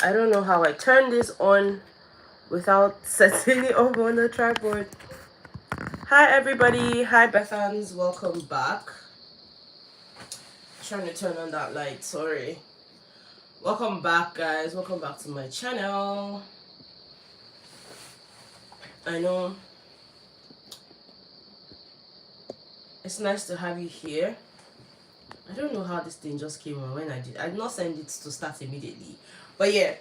I don't know how I turn this on without setting it up on the tripod. Hi everybody, hi Bethans, welcome back. Trying to turn on that light, sorry. Welcome back guys, welcome back to my channel. I know it's nice to have you here. I don't know how this thing just came on when I did not send it to start immediately. But yeah,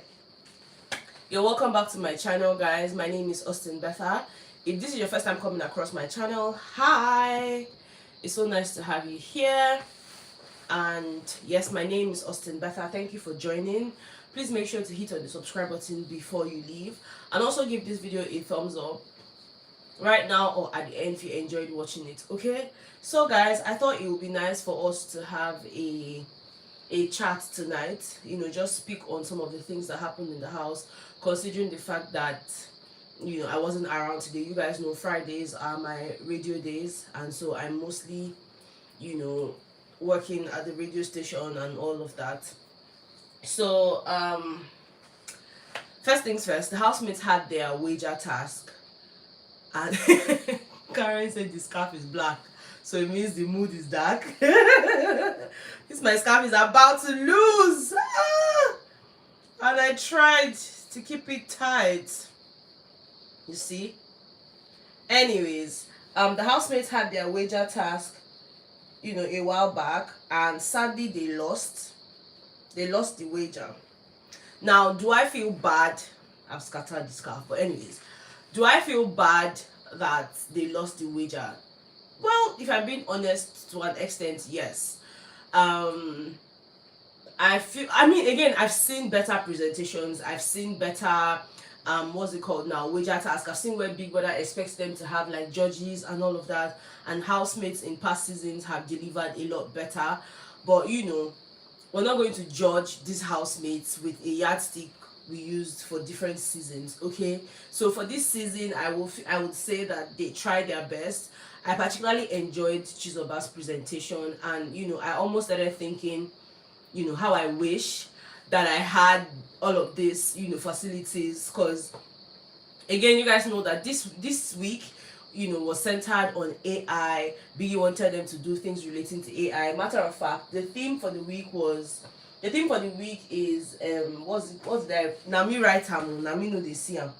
you're welcome back to my channel guys. My name is Betha. If this is your first time coming across my channel, hi, it's so nice to have you here. And yes, my name is Betha. Thank you for joining. Please make sure to hit on the subscribe button before you leave, and also give this video a thumbs up right now or at the end if you enjoyed watching it. Okay, so guys, I thought it would be nice for us to have a chat tonight, you know, just speak on some of the things that happened in the house, considering the fact that, you know, I wasn't around today. You guys know Fridays are my radio days, and so I'm mostly, you know, working at the radio station and all of that. So first things first, the housemates had their wager task, and Karen said the scarf is black, so it means the mood is dark. This my scarf is about to lose, and I tried to keep it tight, you see. Anyways, the housemates had their wager task, you know, a while back, and sadly they lost the wager. Now, do I feel bad? I've scattered the scarf, but anyways, do I feel bad that they lost the wager? Well, if I'm being honest, to an extent, yes. I mean, again, I've seen better presentations. I've seen better, what's it called now, wager task. I've seen where Big Brother expects them to have like judges and all of that, and housemates in past seasons have delivered a lot better. But you know, we're not going to judge these housemates with a yardstick we used for different seasons. Okay, so for this season, I would say that they tried their best. I particularly enjoyed Choba's presentation, and you know, I almost started thinking, you know, how I wish that I had all of this, you know, facilities, because again, you guys know that this week, you know, was centered on AI. Biggie wanted them to do things relating to AI. Matter of fact, the theme for the week is what's that? Nami write am, Nami no dey see am.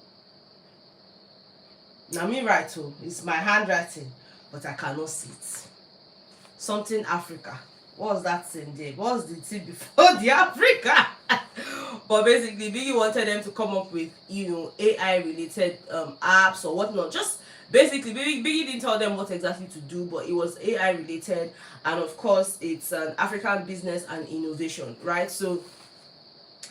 Nami write oh, it's my handwriting, but I cannot see it. Something Africa. What was that thing there? What was the thing before the Africa? But basically, Biggie wanted them to come up with, you know, AI related apps or whatnot. Just basically, Biggie didn't tell them what exactly to do, but it was AI related, and of course, it's an African business and innovation, right? So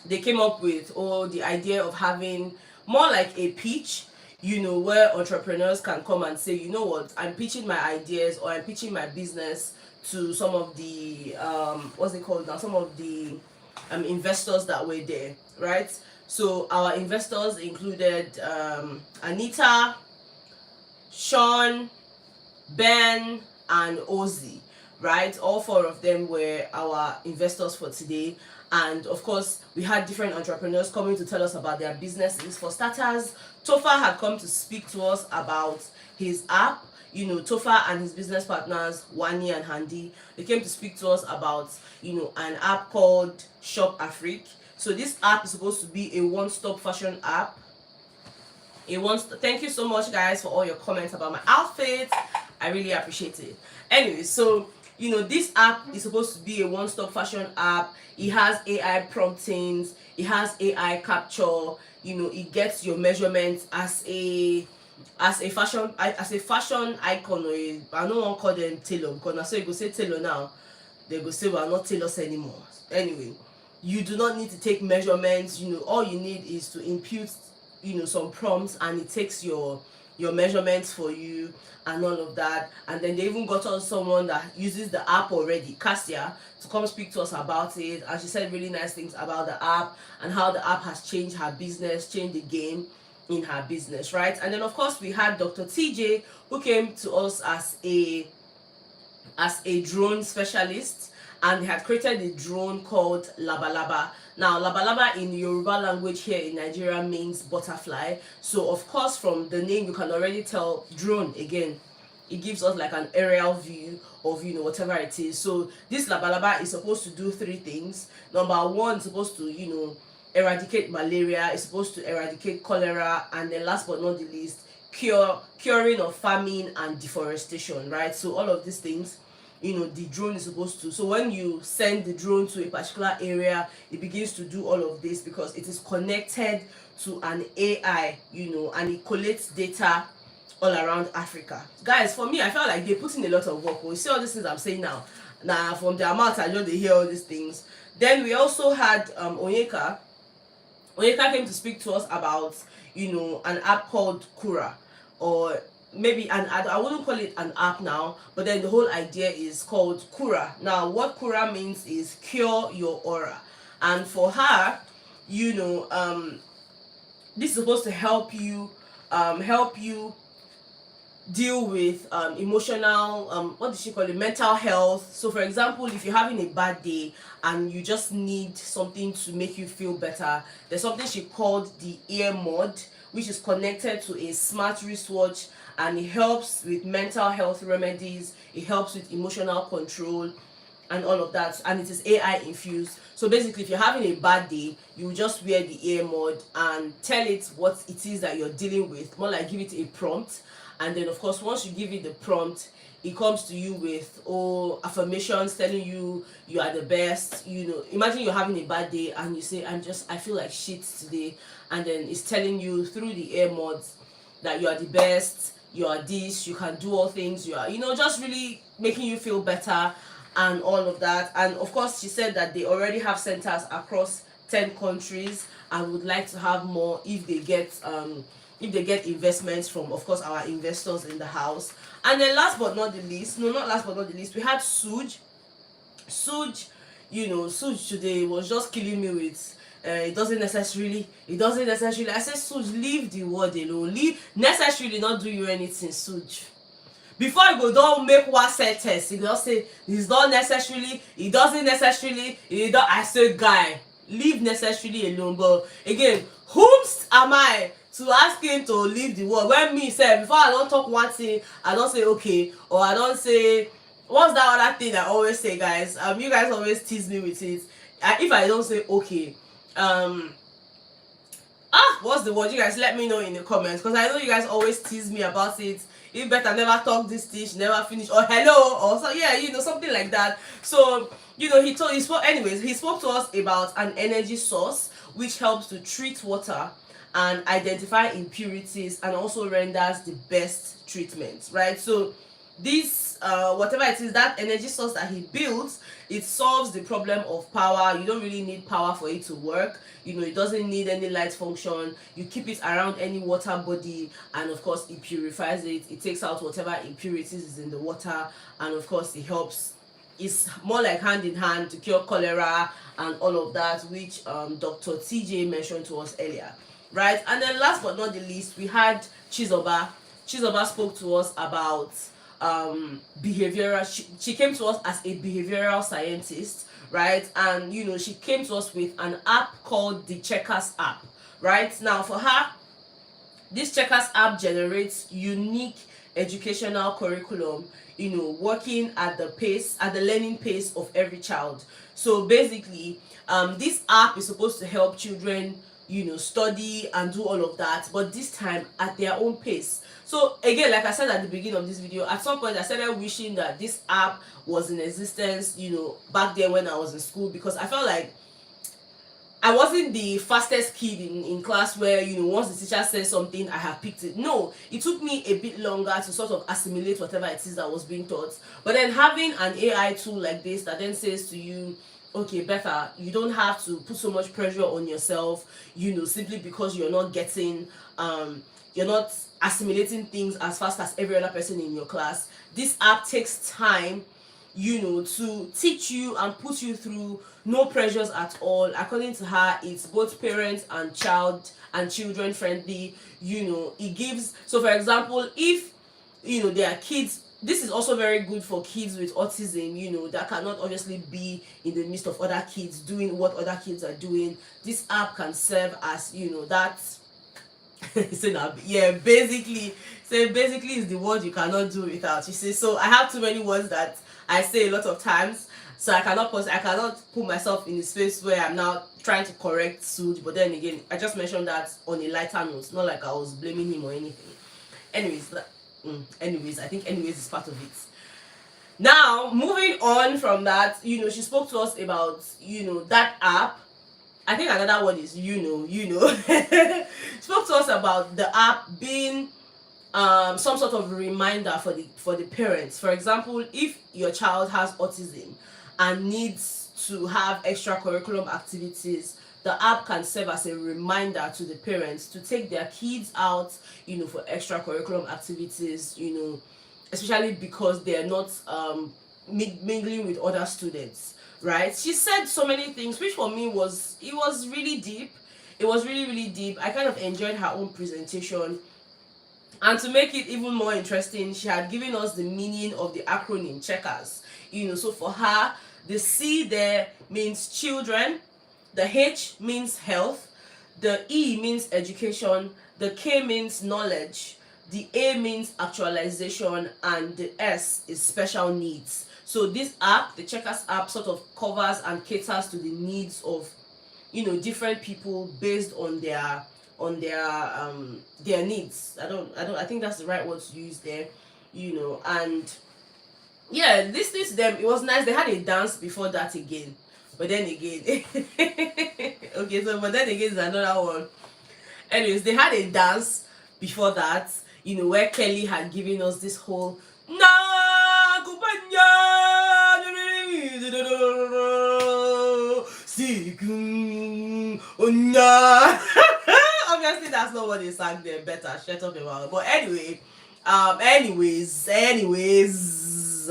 they came up with the idea of having more like a pitch, you know, where entrepreneurs can come and say, you know what, I'm pitching my ideas or I'm pitching my business to some of the what's it called now, some of the investors that were there, right? So our investors included Anita, Sean, Ben, and Ozzy, right? All four of them were our investors for today. And of course, we had different entrepreneurs coming to tell us about their businesses. For starters, Tofa had come to speak to us about his app. You know, Tofa and his business partners, Wani and Handy, they came to speak to us about, you know, an app called Shop Afrique. So this app is supposed to be a one-stop fashion app. Thank you so much, guys, for all your comments about my outfit. I really appreciate it. Anyway, so, you know, this app is supposed to be a one-stop fashion app. It has AI promptings. It has AI capture. You know, it gets your measurements as a fashion icon, or I don't want to call them tailor, because now so you go say tailor now, they go say we are not tailors anymore. Anyway, you do not need to take measurements. You know, all you need is to impute, you know, some prompts, and it takes your measurements for you and all of that. And then they even got us someone that uses the app already, Cassia, to come speak to us about it, and she said really nice things about the app and how the app has changed her business, changed the game in her business, right? And then of course we had Dr. TJ, who came to us as a drone specialist, and they had created a drone called Labalaba. Now, Labalaba in Yoruba language here in Nigeria means butterfly. So, of course, from the name, you can already tell drone again. It gives us like an aerial view of, you know, whatever it is. So, this Labalaba is supposed to do 3 things. Number 1, it's supposed to, you know, eradicate malaria. It's supposed to eradicate cholera. And then last but not the least, curing of famine and deforestation, right? So, all of these things, you know, the drone is supposed to. So when you send the drone to a particular area, it begins to do all of this because it is connected to an AI, you know, and it collects data all around Africa. Guys, for me, I felt like they put in a lot of work. We see all these things I'm saying now. Now from their mouth, I know they hear all these things. Then we also had Onyeka. Onyeka came to speak to us about, you know, an app called Kura, or maybe I wouldn't call it an app now, but then the whole idea is called Kura. Now, what Kura means is cure your aura, and for her, you know, this is supposed to help you deal with emotional, what did she call it, mental health. So for example, if you're having a bad day and you just need something to make you feel better, there's something she called the ear mod, which is connected to a smart wristwatch, and it helps with mental health remedies, it helps with emotional control and all of that, and it is AI infused. So basically, if you're having a bad day, you just wear the ear mod and tell it what it is that you're dealing with, more like give it a prompt. And then of course, once you give it the prompt, it comes to you with affirmations telling you you are the best. You know, imagine you're having a bad day and you say, I feel like shit today, and then it's telling you through the ear mods that you are the best, you are this, you can do all things, you are, you know, just really making you feel better and all of that. And of course, she said that they already have centers across 10 countries and would like to have more if they get investments from, of course, our investors in the house. And then last but not the least, no, not last but not the least, we had Suj. You know, Suj today was just killing me with it doesn't necessarily, I said, Suj, leave the word alone, leave necessarily not do you anything, Suj. Before you go don't make one sentence, you just say it's not necessarily, it doesn't necessarily, it don't. I say, guy, leave necessarily alone. But again, whomst am I to ask him to leave the word when me say before I don't talk one thing, I don't say okay, or I don't say, what's that other thing I always say, guys? You guys always tease me with it. If I don't say okay, what's the word? You guys let me know in the comments, because I know you guys always tease me about it. You better never talk this dish, never finish, or hello, or so, yeah, you know, something like that. So, you know, he spoke to us about an energy source which helps to treat water and identify impurities and also renders the best treatment, right? So this whatever it is, that energy source that he builds, it solves the problem of power. You don't really need power for it to work. You know, it doesn't need any light function. You keep it around any water body, and of course it purifies it. It takes out whatever impurities is in the water, and of course it helps. It's more like hand in hand to cure cholera and all of that, which Dr. TJ mentioned to us earlier, right? And then last but not the least, we had Choba. Choba spoke to us about behavioral. She came to us as a behavioral scientist, right? And you know, she came to us with an app called the Checkers app, right? Now for her, this Checkers app generates unique educational curriculum, you know, working at the learning pace of every child. So basically, this app is supposed to help children, you know, study and do all of that, but this time at their own pace. So again, like I said at the beginning of this video, at some point I started wishing that this app was in existence, you know, back then when I was in school, because I felt like I wasn't the fastest kid in class where, you know, once the teacher says something, I have picked it. No, it took me a bit longer to sort of assimilate whatever it is that was being taught. But then having an AI tool like this that then says to you, okay, Betha, you don't have to put so much pressure on yourself, you know, simply because you're not getting, you're not assimilating things as fast as every other person in your class. This app takes time, you know, to teach you and put you through, no pressures at all. According to her, it's both parents and children friendly. You know, it gives, so for example, if, you know, there are kids this is also very good for kids with autism, that cannot obviously be in the midst of other kids doing what other kids are doing. This app can serve as, that. So now, yeah, basically, is the word you cannot do without. You see, so I have too many words that I say a lot of times, so I cannot put myself in a space where I'm now trying to correct Sud. But then again, I just mentioned that on a lighter note, not like I was blaming him or anything. Anyways, I think anyways is part of it. Now, moving on from that, she spoke to us about, that app. I think another word is spoke to us about the app being some sort of reminder for the parents. For example, if your child has autism and needs to have extracurricular activities, the app can serve as a reminder to the parents to take their kids out, for extracurricular activities, especially because they're not mingling with other students, right? She said so many things, which for me was really deep. It was really, really deep. I kind of enjoyed her own presentation. And to make it even more interesting, she had given us the meaning of the acronym checkers. So for her, the C there means children, the H means health, the E means education, the K means knowledge, the A means actualization, and the S is special needs. So this app, the Checkers app, sort of covers and caters to the needs of, different people based on their needs. I think that's the right word to use there, and yeah, listening to them, it was nice. They had a dance before that again, but then again okay, so but then again is another one. Anyways, they had a dance before that, where Kelly had given us this whole obviously that's not what they sang there. Better shut up about it. But anyway, anyways anyways,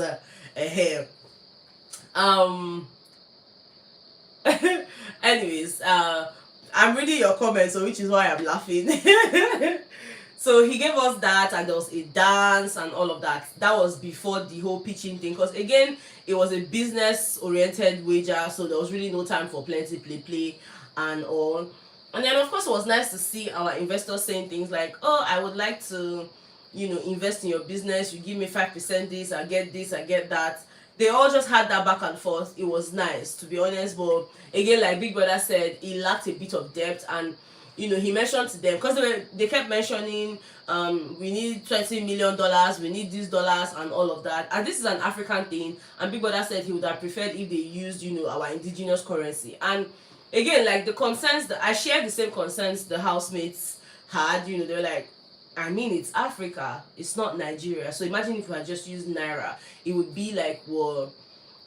I'm reading your comments, so which is why I'm laughing. So he gave us that, and there was a dance and all of that. That was before the whole pitching thing, because again, it was a business oriented wager, so there was really no time for plenty play and all. And then of course it was nice to see our investors saying things like, oh, I would like to, invest in your business. You give me 5% this, I get this, I get that. They all just had that back and forth. It was nice, to be honest. But again, like Big Brother said, it lacked a bit of depth. And he mentioned to them, because they kept mentioning, we need $20 million, we need these dollars and all of that. And this is an African thing. And Big Brother said he would have preferred if they used, our indigenous currency. And again, like the concerns that I shared, the same concerns the housemates had. They were like, I mean, it's Africa, it's not Nigeria. So imagine if we had just used Naira, it would be like, well,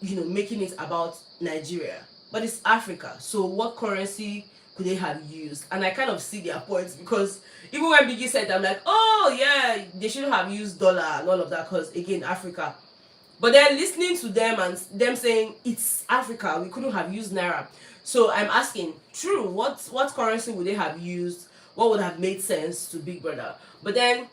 making it about Nigeria. But it's Africa, so what currency could they have used? And I kind of see their points, because even when Biggie said that, I'm like, oh yeah, they shouldn't have used dollar and all of that, because again, Africa. But then listening to them and them saying it's Africa, we couldn't have used Naira. So I'm asking, true, what currency would they have used? What would have made sense to Big Brother? But then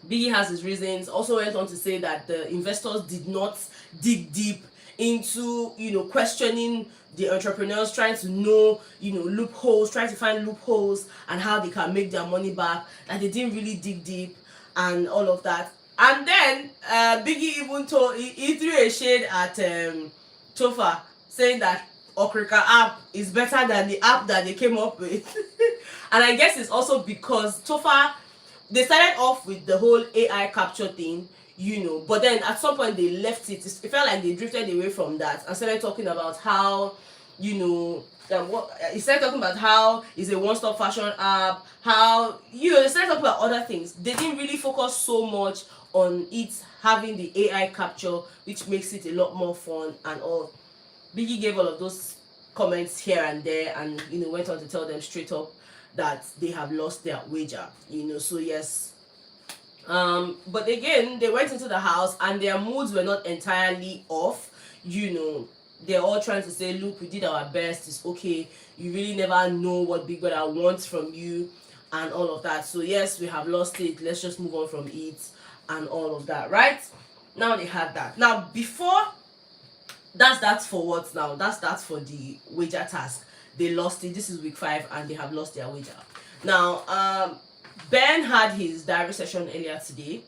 Biggie has his reasons. Also went on to say that the investors did not dig deep into, questioning the entrepreneurs, trying to know, loopholes, trying to find loopholes and how they can make their money back. That they didn't really dig deep and all of that. And then Biggie even he threw a shade at Tofa, saying that Okrika app is better than the app that they came up with. And I guess it's also because Tofa, they started off with the whole AI capture thing, but then at some point they left it. It felt like they drifted away from that and started talking about how, he started talking about how it's a one-stop fashion app, how, they started talking about other things. They didn't really focus so much on it having the AI capture, which makes it a lot more fun and all. Biggie gave all of those comments here and there, and went on to tell them straight up that they have lost their wager. So yes. But again, they went into the house and their moods were not entirely off. They're all trying to say, look, we did our best, it's okay. You really never know what Big Brother wants from you and all of that. So yes, we have lost it. Let's just move on from it and all of that, right? Now they had that. Now before, that's for what now? That's for the wager task. They lost it. This is week 5 and they have lost their wager. Now Ben had his diary session earlier today.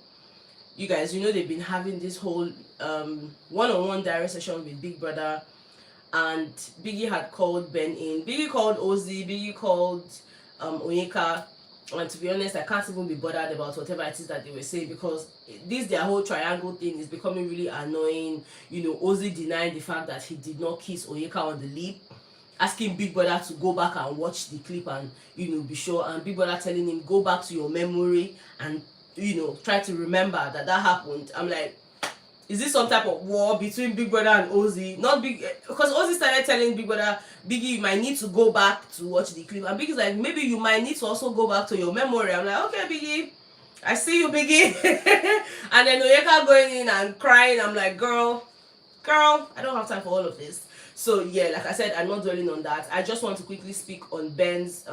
You guys, you know they've been having this whole one-on-one diary session with Big Brother, and Biggie had called Ben in. Biggie called Ozzy, Biggie called Onyeka, and to be honest, I can't even be bothered about whatever it is that they were saying, because their whole triangle thing is becoming really annoying. You know, Ozzy denied the fact that he did not kiss Onyeka on the lip, asking Big Brother to go back and watch the clip and, you know, be sure, and Big Brother telling him, go back to your memory and, you know, try to remember that happened. I'm like, is this some type of war between Big Brother and Ozzy? Not Big, because Ozzy started telling Big Brother, Biggie, you might need to go back to watch the clip, and Biggie's like, maybe you might need to also go back to your memory. I'm like, okay, Biggie, I see you, Biggie. And then Onyeka going in and crying. I'm like, girl, I don't have time for all of this. So yeah, like I said, I'm not dwelling on that. I just want to quickly speak on Ben's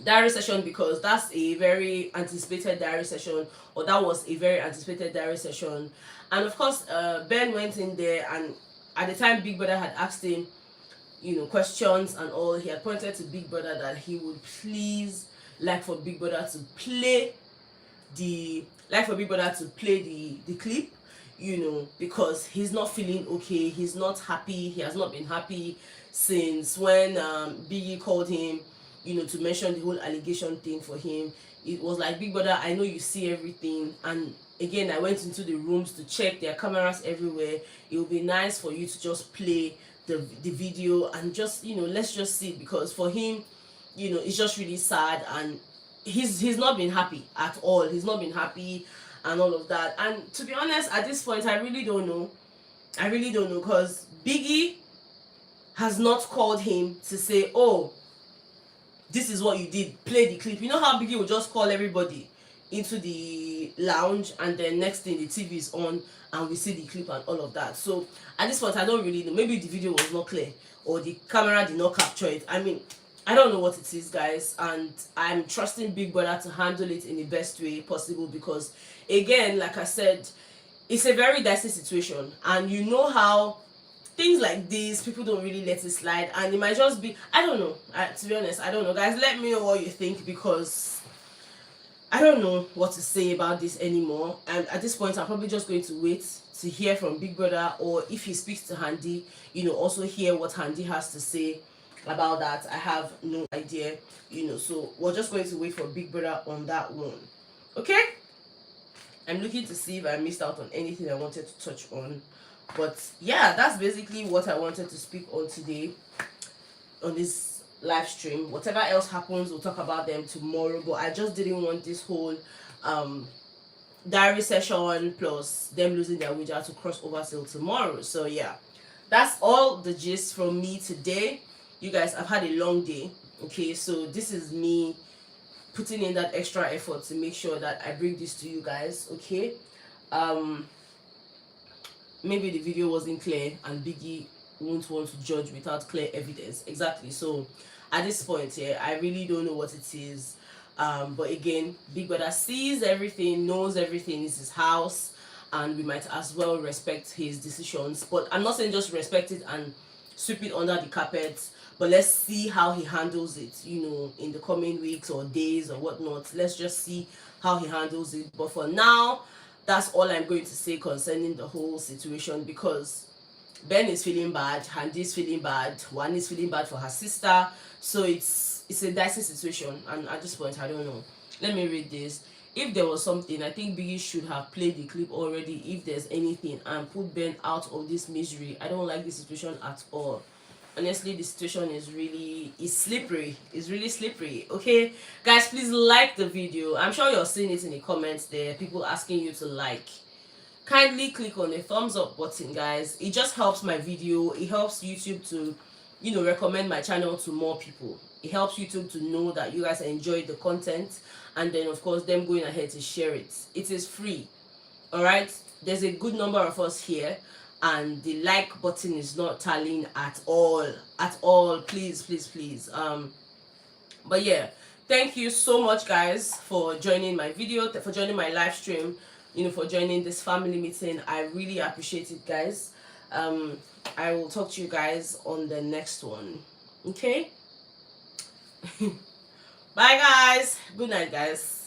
diary session, because that's a very anticipated diary session, or that was a very anticipated diary session. And of course, Ben went in there, and at the time Big Brother had asked him, you know, questions and all, he had pointed to Big Brother that he would please like for Big Brother to play the clip, you know, because he's not feeling okay, he's not happy, he has not been happy since when Biggie called him, you know, to mention the whole allegation thing for him. It was like, Big Brother, I know you see everything, and again, I went into the rooms to check, there are cameras everywhere. It would be nice for you to just play the video and just, you know, let's just see it, because for him, you know, it's just really sad, and he's not been happy at all. He's not been happy and all of that. And to be honest, at this point, I really don't know, because Biggie has not called him to say, oh, this is what you did, play the clip. You know how Biggie will just call everybody into the lounge, and then next thing the TV is on and we see the clip and all of that. So at this point, I don't really know. Maybe the video was not clear, or the camera did not capture it. I mean, I don't know what it is, guys, and I'm trusting Big Brother to handle it in the best way possible, because again, like I said, it's a very dicey situation, and you know how things like this, people don't really let it slide, and it might just be, I don't know. To be honest, I don't know, guys. Let me know what you think, because I don't know what to say about this anymore. And at this point, I'm probably just going to wait to hear from Big Brother, or if he speaks to Handy, you know, also hear what Handy has to say about that. I have no idea, you know, so we're just going to wait for Big Brother on that one. Okay, I'm looking to see if I missed out on anything I wanted to touch on. But yeah, that's basically what I wanted to speak on today on this live stream. Whatever else happens, we'll talk about them tomorrow, but I just didn't want this whole diary session plus them losing their wager to cross over till tomorrow. So yeah, that's all the gist from me today. You guys, I've had a long day, okay, so this is me putting in that extra effort to make sure that I bring this to you guys, okay. Maybe the video wasn't clear, and Biggie won't want to judge without clear evidence. Exactly. So at this point, yeah, I really don't know what it is. But again, Big Brother sees everything, knows everything, is his house, and we might as well respect his decisions. But I'm not saying just respect it and sweep it under the carpet, but let's see how he handles it, you know, in the coming weeks or days or whatnot. Let's just see how he handles it. But for now, that's all I'm going to say concerning the whole situation, because Ben is feeling bad, Handy is feeling bad, One is feeling bad for her sister. So it's a dicey situation, and at this point, I don't know. Let me read this. If there was something, I think Biggie should have played the clip already, if there's anything, and put Ben out of this misery. I don't like this situation at all. Honestly, the situation is slippery. It's really slippery. Okay, guys, please like the video. I'm sure you're seeing it in the comments there, people asking you to like. Kindly click on the thumbs up button, guys. It just helps my video. It helps YouTube to, you know, recommend my channel to more people. It helps YouTube to know that you guys enjoy the content, and then of course them going ahead to share it. It is free. All right, there's a good number of us here, and the like button is not tallying at all. Please. But yeah, thank you so much, guys, for joining my video, for joining my live stream. for joining this family meeting. I really appreciate it, guys. I will talk to you guys on the next one. Okay. Bye, guys. Good night, guys.